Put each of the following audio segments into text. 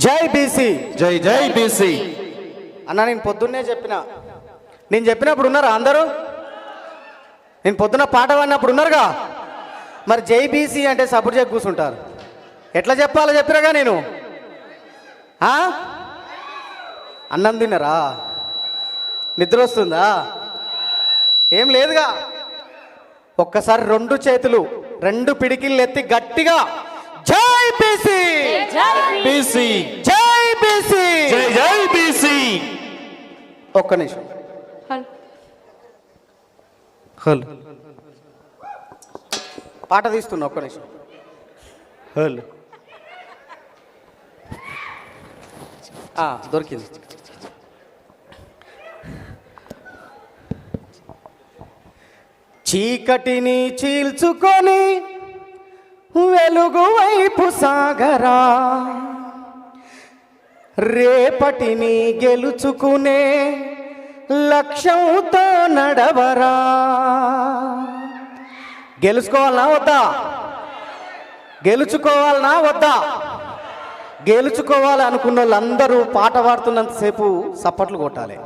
జై బీసీ, జై జై బీసీ అన్న. నేను పొద్దున్నే నేను చెప్పినప్పుడు ఉన్నారా అందరూ? నేను పొద్దున్న పాట పాడినప్పుడు ఉన్నారుగా. మరి జై బీసీ అంటే సపోర్ట్ చేసి కూర్చుంటారు. ఎట్లా చెప్పాలో చెప్పినాగా నేను. అన్నం తిన్నారా? నిద్ర వస్తుందా? ఏం లేదుగా. ఒక్కసారి రెండు చేతులు, రెండు పిడికిళ్ళు ఎత్తి గట్టిగా జై బీసీ, బీసీ, జై బీసీ, జై జై బీసీ. ఒక్క నిమిషం. హలో, పాట తీస్తున్నా. ఒక్క నిమిషం. హలో, దొరికింది. చీకటిని చీల్చుకొని వెలుగు వైపు సాగరా, రేపటిని గెలుచుకునే లక్ష్యంతో నడవరా. గెలుచుకోవాలనా వద్దా? గెలుచుకోవాలనా వద్దా? గెలుచుకోవాలి అనుకున్న వాళ్ళందరూ పాట పాడుతున్నంతసేపు సప్పట్లు కొట్టాలి.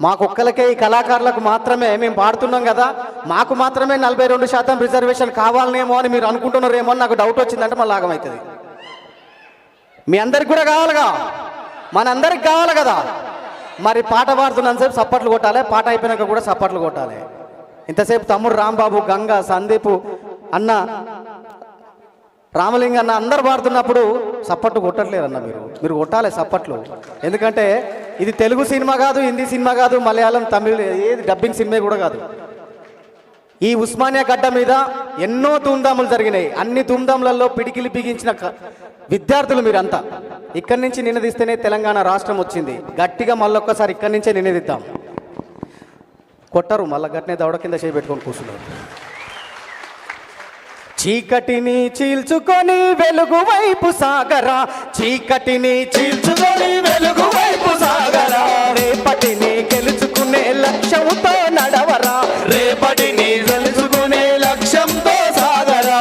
మాకొక్కలకే, ఈ కళాకారులకు మాత్రమే మేము పాడుతున్నాం కదా, మాకు మాత్రమే 42% రిజర్వేషన్ కావాలనేమో అని మీరు అనుకుంటున్నారేమో అని నాకు డౌట్ వచ్చిందంటే మళ్ళీ ఆగమవుతుంది. మీ అందరికి కూడా కావాలిగా, మనందరికి కావాలి కదా. మరి పాట పాడుతున్నంతసేపు సప్పట్లు కొట్టాలి, పాట అయిపోయినాక కూడా సప్పట్లు కొట్టాలి. ఇంతసేపు తమ్ముడు రాంబాబు, గంగా, సందీపు అన్న, రామలింగ అన్న అందరు పాడుతున్నప్పుడు సప్పట్లు కొట్టట్లేరు అన్న. మీరు కొట్టాలి సప్పట్లు. ఎందుకంటే ఇది తెలుగు సినిమా కాదు, హిందీ సినిమా కాదు, మలయాళం, తమిళ్, ఏది డబ్బింగ్ సినిమా కూడా కాదు. ఈ ఉస్మానియా గడ్డ మీద ఎన్నో ధూమ్ధాములు జరిగినాయి. అన్ని ధూమ్ధాములలో పిడికిలి బిగించిన విద్యార్థులు మీరంతా. ఇక్కడి నుంచి నినదిస్తేనే తెలంగాణ రాష్ట్రం వచ్చింది. గట్టిగా మళ్ళొక్కసారి ఇక్కడి నుంచే నినదిద్దాం. కొట్టరు, మళ్ళీ గట్టినే దవడ కింద చేపెట్టుకొని కూర్చున్నారు. చీకటిని చీల్చుకొని వెలుగు వైపు సాగరా, చీకటిని చీల్చుకొని వెలుగు వైపు సాగరా, రేపటిని గెలుచుకునే లక్ష్యంతో నడవరా, రేపటిని గెలుచుకునే లక్ష్యంతో సాగరా.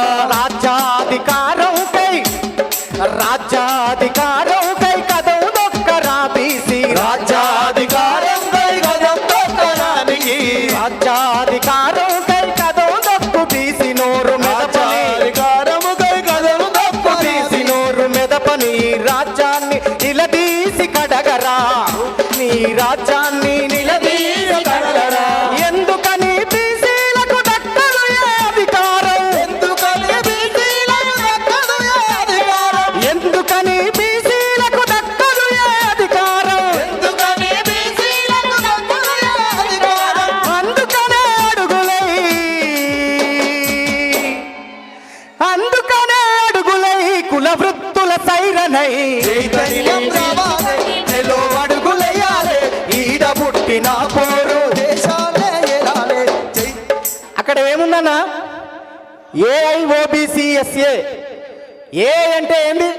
రాజ్యాధికారంకై కదం దొక్కరా బీసీ, రాజ్యాధికారంకై కదం దొక్కడానికి, రాజ్యాధికారంకై కదం దొక్కు బీసీ, నోరు మెదపని రాజ్యాన్ని నిలదీసి కడగరా, నీ రాజ్యాన్ని నిలదీసి కడగరా. ఎందుకని బీసీలకు దక్కదు ఏ అధికారం, ఎందుకని బీసీలకు దక్కదు ఏ అధికారం, ఎందుకని బీసీలకు దక్కదు ఏ అధికారం, ఎందుకని బీసీలకు దక్కదు ఏ అధికారం. అందుకనే అడుగులై కుల వృత్తుల సైరనై చైతన్యం రావాలే, నెలో అడుగులయ్యాలే, ఈడ పుట్టిన పోరు దేశాలే ఏలాలే. అక్కడ ఏముందన్నా? AIOBCSA. ఏ అంటే ఏంది?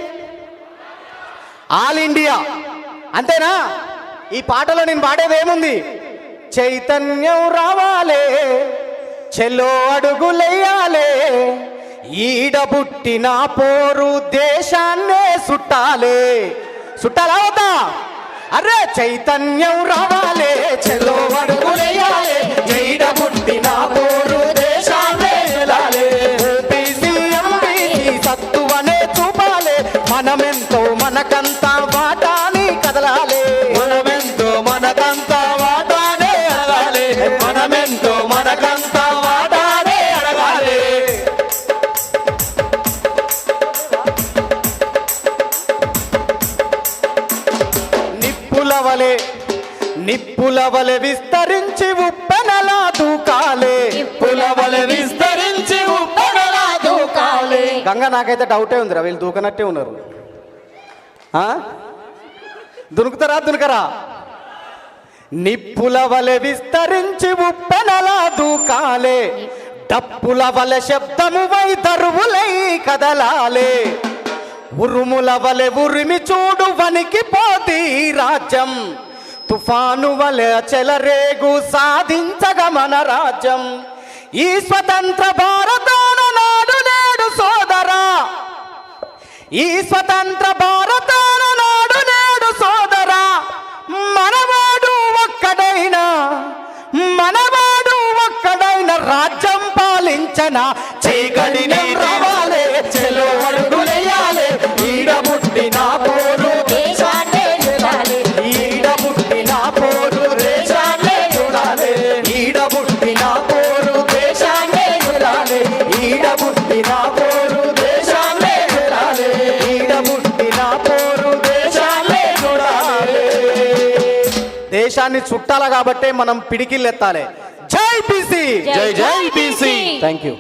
All India. అంతేనా? ఈ పాటలో నేను పాడేది ఏముంది? చైతన్యం రావాలే, చెలో అడుగులయ్యాలే, ఈడ పుట్టిన పోరు దేశాన్నే సుట్టాలా వద్దా? అరే చైతన్యం రావాలే, చెలో అడుగులయ్యాలే, ఈడ పుట్టిన పోరు దేశాన్నే ఏలాలే. ఓబీసీ ఎంబీసీ సత్తువనే చూపాలే, మనమెంతో మనకంతా వాటాని కదలాలే, మనమెంతో మనకంతా వాటానే అడగాలే, మనమెంతో మనకంతా వాటానే అడగాలే. నిప్పులవలె విస్తరించి ఉప్పెనలా దూకాలే, నిప్పులవలె విస్తరించి ఉప్పెనలా దూకాలే. గంగ నాకైతే డౌటే ఉందిరా, వీళ్ళు దూకనట్టే ఉన్నారు. దునుకరా? నిప్పులవలె విస్తరించి ఉప్పెనలా దూకాలే, డప్పుల వలె శబ్దము వై దరువులై కదలాలే, ఉరుముల వలె ఉరిమి చూడు వనికి పోతీ రాజ్యం, తుఫాను వలె చెలరేగు సాధించగ మన రాజ్యం. ఈ స్వతంత్ర భారతాన నాడు నేడు సోదరా, ఈ స్వతంత్ర భారతాన నిచ్చెన చీకటిని రావాలే చెలో అడుగులేయాలే ఈడ పుట్టిన పోరు దేశాన్నే చూడాలి ఈడ పుట్టిన పోరు దేశాన్నే చూడాలి ఈడ పుట్టిన పోరు దేశాన్నే చూడాలి ఈడ పుట్టిన పోరు దేశాన్నే చూడాలి ఈడ పుట్టిన పోరు దేశాన్నే చూడాలి దేశాన్ని చుట్టాల కాబట్టే మనం పిడికిల్లెత్తాలి జై బీసీ జై జై బీసీ థ్యాంక్ యూ